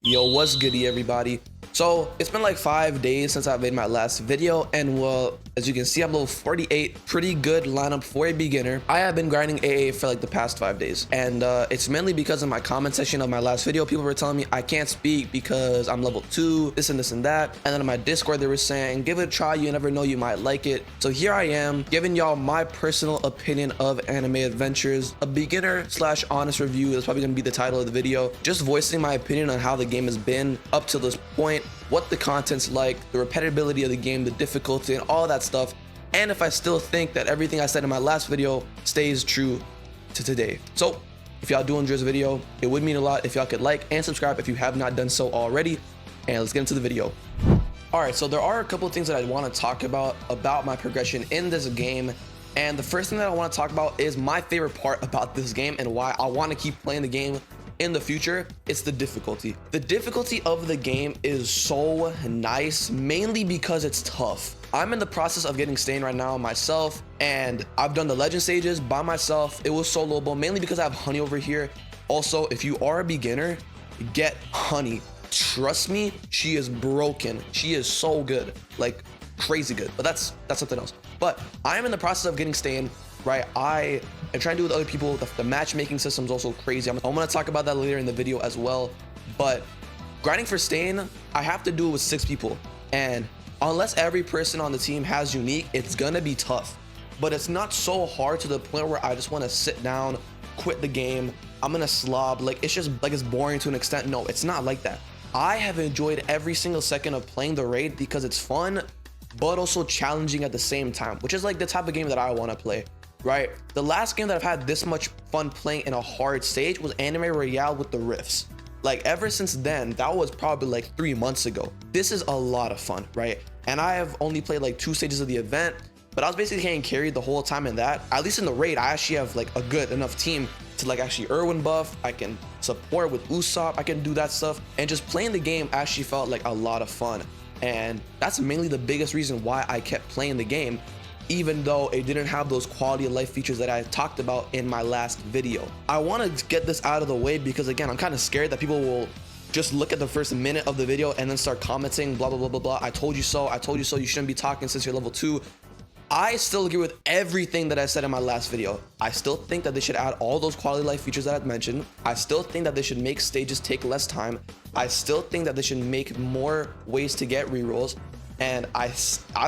Yo, what's goody, everybody? So it's been like 5 days since I made my last video, and well, as you can see, I'm level 48. Pretty good lineup for a beginner. I have been grinding AA for like the past 5 days, and it's mainly because in my comment section of my last video, people were telling me I can't speak because I'm level 2, this and that. And then in my Discord, they were saying, give it a try, you never know, you might like it. So here I am, giving y'all my personal opinion of Anime Adventures, a beginner slash honest review. That's probably gonna be the title of the video. Just voicing my opinion on how the game has been up to this point, what the content's like, the repetitivity of the game, the difficulty, and all that stuff. And if I still think that everything I said in my last video stays true to today. So if y'all do enjoy this video, it would mean a lot if y'all could like and subscribe if you have not done so already. And let's get into the video. All right, so there are a couple of things that I want to talk about my progression in this game. And the first thing that I want to talk about is my favorite part about this game and why I want to keep playing the game in the future. It's the difficulty. The difficulty of the game is so nice, mainly because it's tough. I'm in the process of getting Stain right now myself, and I've done the legend stages by myself. It was soloable, mainly because I have Honey over here. Also, if you are a beginner, get Honey. Trust me, she is broken. She is so good, like crazy good, but that's something else. But I am in the process of getting Stain, right? I am trying to do with other people. The matchmaking system is also crazy. I'm gonna talk about that later in the video as well. But grinding for Stain, I have to do it with 6 people. And unless every person on the team has unique, it's gonna be tough. But it's not so hard to the point where I just wanna sit down, quit the game, I'm gonna slob. Like, it's just like it's boring to an extent. No, it's not like that. I have enjoyed every single second of playing the raid because it's fun, but also challenging at the same time, which is like the type of game that I wanna play. Right, the last game that I've had this much fun playing in a hard stage was Anime Royale with the Rifts. Like, ever since then, that was probably like 3 months ago. This is a lot of fun, right? And I have only played like 2 stages of the event, but I was basically getting carried the whole time in that. At least in the raid, I actually have like a good enough team to like actually Irwin buff. I can support with Usopp, I can do that stuff, and just playing the game actually felt like a lot of fun. And that's mainly the biggest reason why I kept playing the game, even though it didn't have those quality of life features that I talked about in my last video. I want to get this out of the way because, again, I'm kind of scared that people will just look at the first minute of the video and then start commenting blah blah blah blah blah. I told you so, I told you so, you shouldn't be talking since you're level 2. I still agree with everything that I said in my last video. I still think that they should add all those quality of life features that I've mentioned. I still think that they should make stages take less time. I still think that they should make more ways to get rerolls. And I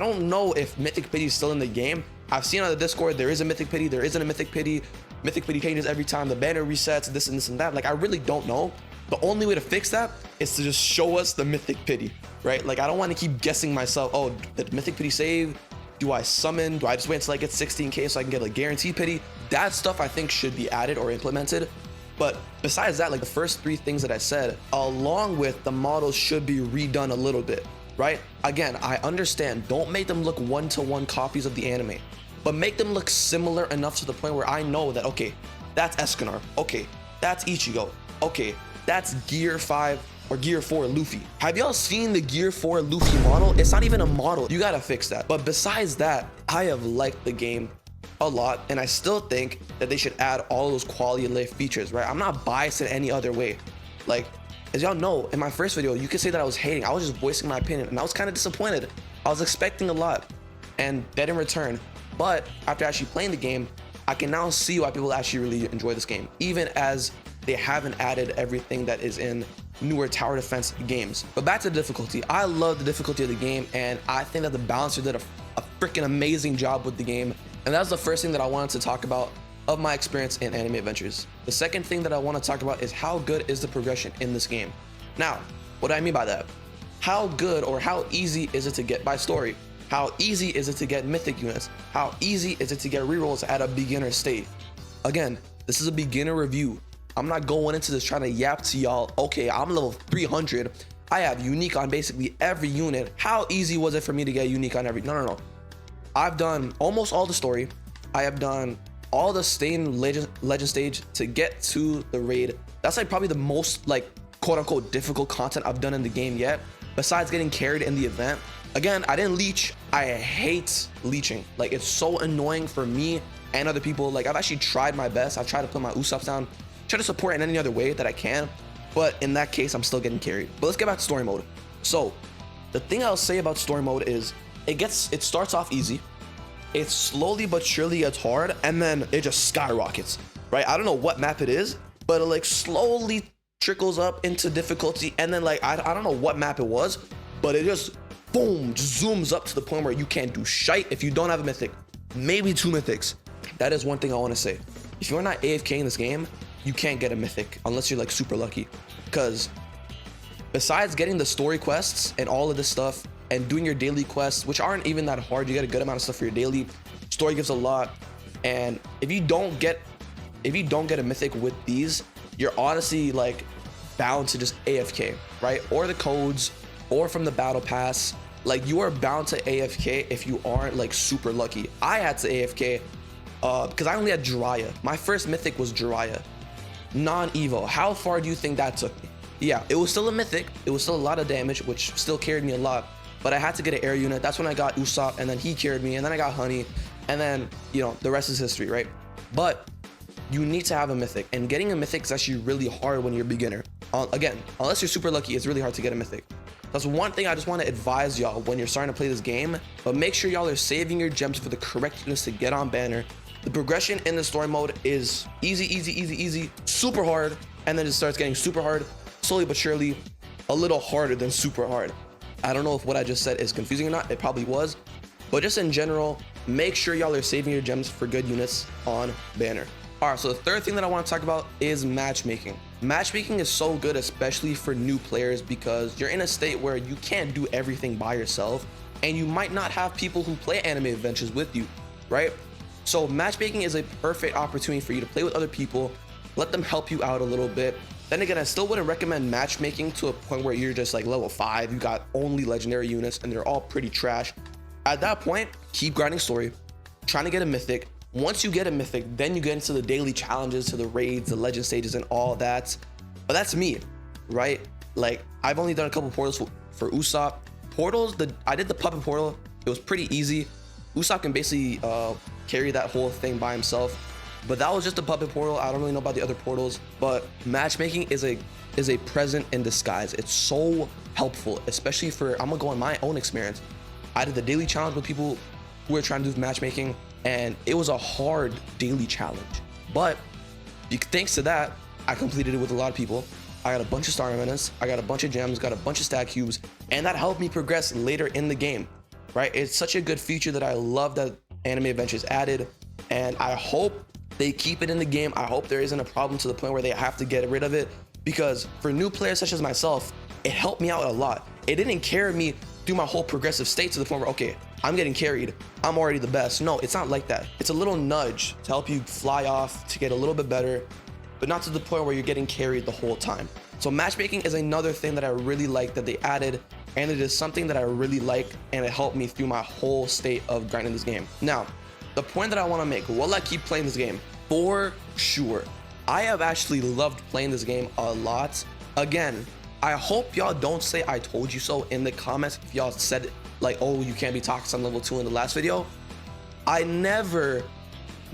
don't know if Mythic Pity is still in the game. I've seen on the Discord there is a Mythic Pity, there isn't a Mythic Pity. Mythic Pity changes every time, the banner resets, this and that. Like, I really don't know. The only way to fix that is to just show us the Mythic Pity, right? Like, I don't want to keep guessing myself, oh, did Mythic Pity save? Do I summon? Do I just wait until I get 16k so I can get a guaranteed pity? That stuff I think should be added or implemented. But besides that, like the first 3 things that I said, along with the models should be redone a little bit. Right? Again, I understand, don't make them look one-to-one copies of the anime, but make them look similar enough to the point where I know that, okay, that's Escanor, okay, that's Ichigo, okay, that's Gear 5 or Gear 4 Luffy. Have y'all seen the Gear 4 Luffy model? It's not even a model. You gotta fix that. But besides that, I have liked the game a lot, and I still think that they should add all those quality of life features, right? I'm not biased in any other way. Like, as y'all know, in my first video, you could say that I was hating. I was just voicing my opinion, and I was kind of disappointed. I was expecting a lot, and that in return. But after actually playing the game, I can now see why people actually really enjoy this game, even as they haven't added everything that is in newer tower defense games. But back to the difficulty. I love the difficulty of the game, and I think that the balancer did a freaking amazing job with the game. And that's the first thing that I wanted to talk about of my experience in Anime Adventures. The second thing that I want to talk about is how good is the progression in this game. Now, what do I mean by that? How good or how easy is it to get by story? How easy is it to get mythic units? How easy is it to get rerolls at a beginner state? Again, this is a beginner review. I'm not going into this trying to yap to y'all, okay, I'm level 300. I have unique on basically every unit. How easy was it for me to get unique on every? No. I've done almost all the story. I have done all the Stain legend stage to get to the raid. That's like probably the most like quote unquote difficult content I've done in the game yet, besides getting carried in the event. Again, I didn't leech. I hate leeching. Like, it's so annoying for me and other people. Like, I've actually tried my best. I've tried to put my Usopps down, try to support in any other way that I can, but in that case, I'm still getting carried. But let's get back to story mode. So the thing I'll say about story mode is it starts off easy. It slowly but surely gets hard, and then it just skyrockets, right? I don't know what map it is, but it like slowly trickles up into difficulty, and then like I don't know what map it was, but it just boom, just zooms up to the point where you can't do shite if you don't have a mythic, maybe 2 mythics. That is one thing I want to say. If you're not AFK in this game, you can't get a mythic unless you're like super lucky, because besides getting the story quests and all of this stuff and doing your daily quests, which aren't even that hard, you get a good amount of stuff for your daily. Story gives a lot, and if you don't get a mythic with these, you're honestly like bound to just AFK, right? Or the codes, or from the battle pass. Like, you are bound to AFK if you aren't like super lucky. I had to AFK because I only had Jiraiya. My first mythic was Jiraiya, non-evo. How far do you think that took me? Yeah, it was still a mythic. It was still a lot of damage, which still carried me a lot. But I had to get an air unit. That's when I got Usopp, and then he carried me, and then I got Honey, and then, you know, the rest is history, right? But you need to have a mythic, and getting a mythic is actually really hard when you're a beginner. Again, unless you're super lucky, it's really hard to get a mythic. That's one thing I just want to advise y'all when you're starting to play this game, but make sure y'all are saving your gems for the correct units to get on banner. The progression in the story mode is easy, super hard, and then it starts getting super hard, slowly but surely, a little harder than super hard. I don't know if what I just said is confusing or not. It probably was, but just in general, make sure y'all are saving your gems for good units on banner. All right, so the third thing that I want to talk about is matchmaking. Matchmaking is so good, especially for new players, because you're in a state where you can't do everything by yourself, and you might not have people who play anime adventures with you, right? So matchmaking is a perfect opportunity for you to play with other people, let them help you out a little bit. Then again, I still wouldn't recommend matchmaking to a point where you're just like level 5, you got only legendary units and they're all pretty trash. At that point, keep grinding story, trying to get a mythic. Once you get a mythic, then you get into the daily challenges, to the raids, the legend stages, and all that. But that's me, right? Like, I've only done a couple portals for Usopp. Portals, I did the puppet portal. It was pretty easy. Usopp can basically carry that whole thing by himself. But that was just a puppet portal. I don't really know about the other portals, but matchmaking is a present in disguise. It's so helpful, especially for, I'm gonna go on my own experience. I did the daily challenge with people who were trying to do matchmaking, and it was a hard daily challenge. But thanks to that, I completed it with a lot of people. I got a bunch of star minutes, I got a bunch of gems, got a bunch of stat cubes, and that helped me progress later in the game, right? It's such a good feature that I love that Anime Adventures added, and I hope they keep it in the game. I hope there isn't a problem to the point where they have to get rid of it, because for new players such as myself, it helped me out a lot. It didn't carry me through my whole progressive state to the point where, okay, I'm getting carried, I'm already the best. No, it's not like that. It's a little nudge to help you fly off, to get a little bit better, but not to the point where you're getting carried the whole time. So matchmaking is another thing that I really like that they added, and it is something that I really like, and it helped me through my whole state of grinding this game. Now, the point that I want to make, will I keep playing this game? For sure. I have actually loved playing this game a lot. Again, I hope y'all don't say I told you so in the comments if y'all said like, oh, you can't be toxic on level 2 in the last video. I never,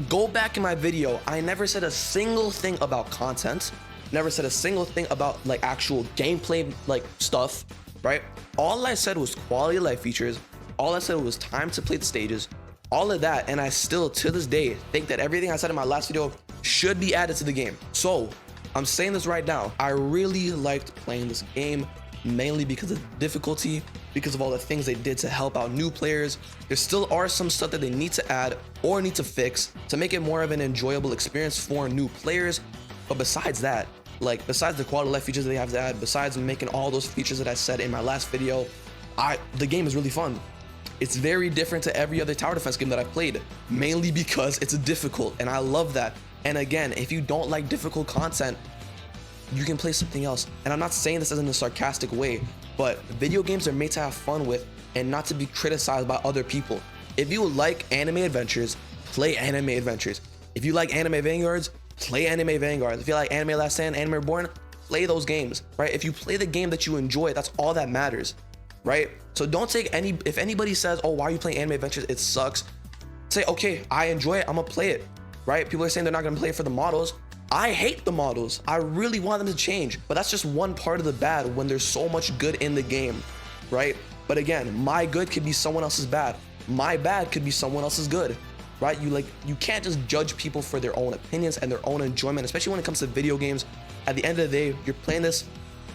go back in my video, I never said a single thing about content, never said a single thing about like actual gameplay like stuff, right? All I said was quality of life features. All I said was time to play the stages, all of that, and I still to this day think that everything I said in my last video should be added to the game. So I'm saying this right now, I really liked playing this game, mainly because of the difficulty, because of all the things they did to help out new players. There still are some stuff that they need to add or need to fix to make it more of an enjoyable experience for new players. But besides that, like besides the quality of life features that they have to add, besides making all those features that I said in my last video, the game is really fun. It's very different to every other tower defense game that I've played, mainly because it's difficult, and I love that. And again, if you don't like difficult content, you can play something else. And I'm not saying this in a sarcastic way, but video games are made to have fun with and not to be criticized by other people. If you like anime adventures, play anime adventures. If you like anime vanguards, play anime vanguards. If you like anime last stand, anime reborn, play those games, right? If you play the game that you enjoy, that's all that matters, right? So don't take if anybody says, oh, why are you playing anime adventures? It sucks. Say, okay, I enjoy it, I'm gonna play it, right? People are saying they're not gonna play it for the models. I hate the models. I really want them to change, but that's just one part of the bad when there's so much good in the game, right? But again, my good could be someone else's bad. My bad could be someone else's good, right? You can't just judge people for their own opinions and their own enjoyment, especially when it comes to video games. At the end of the day, you're playing this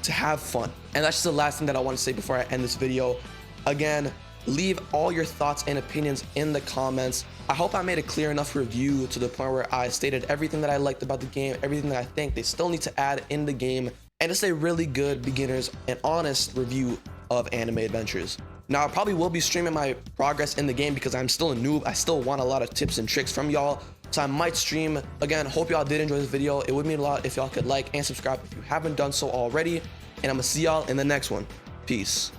to have fun. And that's just the last thing that I want to say before I end this video. Again, leave all your thoughts and opinions in the comments. I hope I made a clear enough review to the point where I stated everything that I liked about the game, everything that I think they still need to add in the game, and just a really good beginners and honest review of Anime Adventures. Now, I probably will be streaming my progress in the game because I'm still a noob. I still want a lot of tips and tricks from y'all. So I might stream. Again, hope y'all did enjoy this video. It would mean a lot if y'all could like and subscribe if you haven't done so already. And I'm gonna see y'all in the next one. Peace.